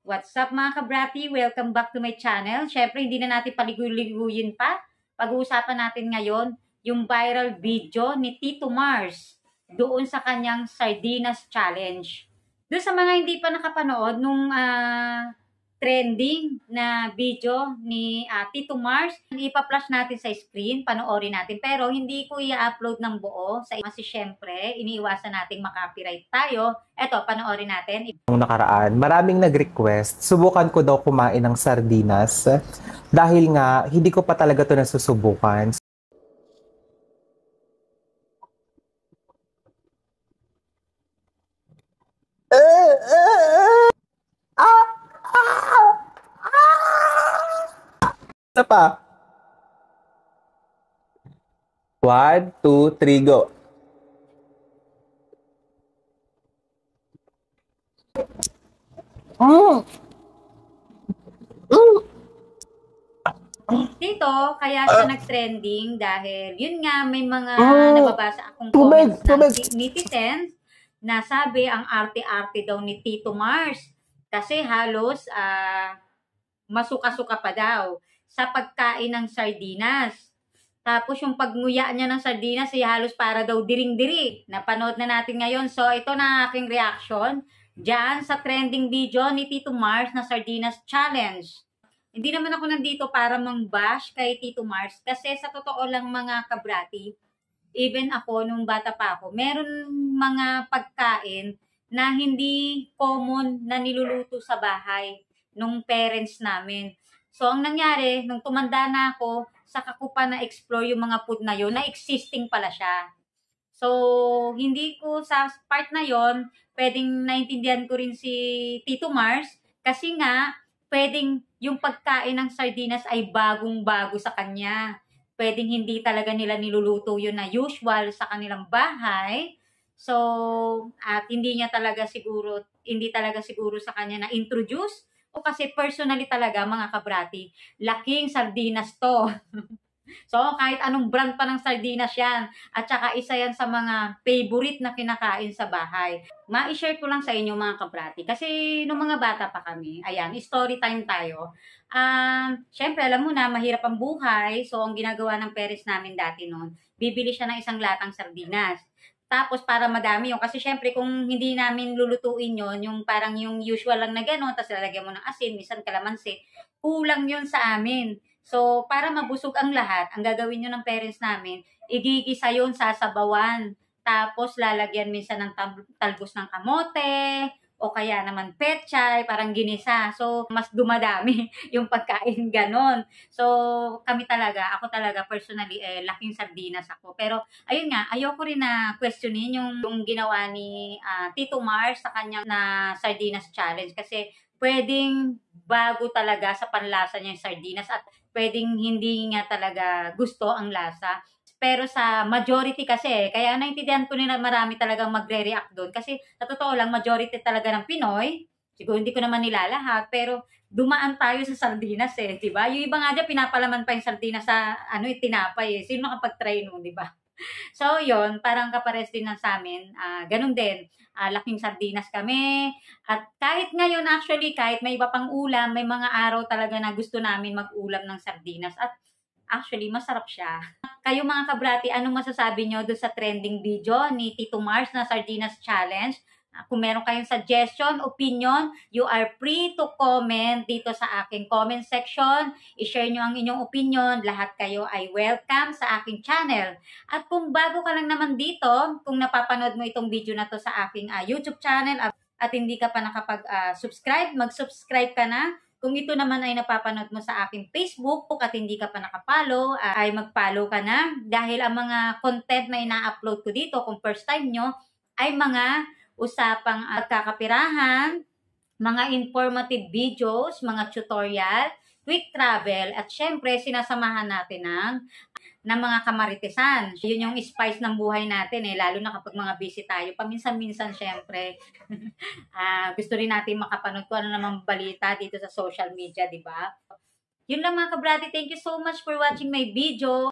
What's up mga kabrati? Welcome back to my channel. Syempre, hindi na natin paligoy-liguyin pa. Pag-uusapan natin ngayon yung viral video ni Tito Mars doon sa kanyang Sardinas Challenge. Doon sa mga hindi pa nakapanood nung trending na video ni Tito Mars, ipa-flash natin sa screen, panoorin natin. Pero hindi ko i-upload ng buo kasi syempre, iniiwasan nating makopyright tayo. Eto, panoorin natin. Nung nakaraan, maraming nag-request, subukan ko daw kumain ng sardinas dahil nga hindi ko pa talaga to nasusubukan. Isa pa. 1, 2, 3, go. Dito, kaya siya nag-trending dahil yun nga, may mga nababasa akong comments ng netizens na sabi ang arte-arte daw ni Tito Mars kasi halos masuka-suka pa daw sa pagkain ng sardinas. Tapos yung pagnguya niya ng sardinas ay halos para daw diring-diri. Napanood na natin ngayon. So ito na aking reaction dyan sa trending video ni Tito Mars na Sardinas Challenge. Hindi naman ako nandito para mang-bash kay Tito Mars kasi sa totoo lang mga kabrati, even ako nung bata pa ako, meron mga pagkain na hindi common na niluluto sa bahay nung parents namin. So, ang nangyari, nung tumanda na ako, saka ko pa na-explore yung mga food na yun, na existing pala siya. So, hindi ko sa part na yon pwedeng naintindihan ko rin si Tito Mars kasi nga, pwedeng yung pagkain ng sardinas ay bagong-bago sa kanya. Pwedeng hindi talaga nila niluluto yun na usual sa kanilang bahay. So, at hindi talaga siguro sa kanya na introduce. O kasi personally talaga mga kabrati, laking sardinas to. So, kahit anong brand pa ng sardinas yan. At saka isa yan sa mga favorite na kinakain sa bahay. Ma-share ko lang sa inyo mga kabrati. Kasi nung mga bata pa kami, ayan, story time tayo. Syempre, alam mo na, mahirap ang buhay. So, ang ginagawa ng parents namin dati noon, bibili siya ng isang latang sardinas. Tapos, para madami yun. Kasi syempre, kung hindi namin lulutuin yun, yung parang yung usual lang na gano'n, tapos lalagyan mo ng asin, minsan kalamansi, kulang yun sa amin. So, para mabusog ang lahat, ang gagawin nyo ng parents namin, igigisa yun, sasabawan. Tapos, lalagyan minsan ng talbos ng kamote, o kaya naman pechay, parang ginisa. So, mas dumadami yung pagkain ganon. So, ako talaga, personally, laking sardinas ako. Pero, ayun nga, ayoko rin na questionin yung ginawa ni Tito Mars sa kanyang na Sardinas Challenge. Kasi, pwedeng bago talaga sa panlasa niya yung sardinas at pwedeng hindi nga talaga gusto ang lasa. Pero sa majority kasi, kaya naintindihan ko nila marami talagang magre-react doon. Kasi sa totoo lang, majority talaga ng Pinoy, siguro hindi ko naman nila lahat, pero dumaan tayo sa sardinas di ba? Yung iba nga dyan, pinapalaman pa yung sardinas sa tinapay Sino nakapag-try nun, di ba? So, yon parang kapares din na sa amin. Ganun din. Laking sardinas kami. At kahit ngayon, actually, kahit may iba pang ulam, may mga araw talaga na gusto namin mag-ulam ng sardinas. At actually, masarap siya. Kayo mga kabrati, anong masasabi nyo doon sa trending video ni Tito Mars na Sardinas Challenge? Kung meron kayong suggestion, opinion, you are free to comment dito sa aking comment section. I-share nyo ang inyong opinion. Lahat kayo ay welcome sa aking channel. At kung bago ka lang naman dito, kung napapanood mo itong video na to sa aking YouTube channel at hindi ka pa nakapag-subscribe, mag-subscribe ka na. Kung ito naman ay napapanood mo sa aking Facebook at hindi ka pa nakapollow, ay mag-follow ka na dahil ang mga content na ina-upload ko dito, kung first time nyo, ay mga usapang kakapirahan, mga informative videos, mga tutorial, quick travel, at syempre sinasamahan natin ng mga kamaritesan. Yun yung spice ng buhay natin lalo na kapag mga busy tayo. Paminsan-minsan syempre, gusto rin natin makapanood kung ano namang balita dito sa social media, di ba? Yun lang mga kabrati. Thank you so much for watching my video.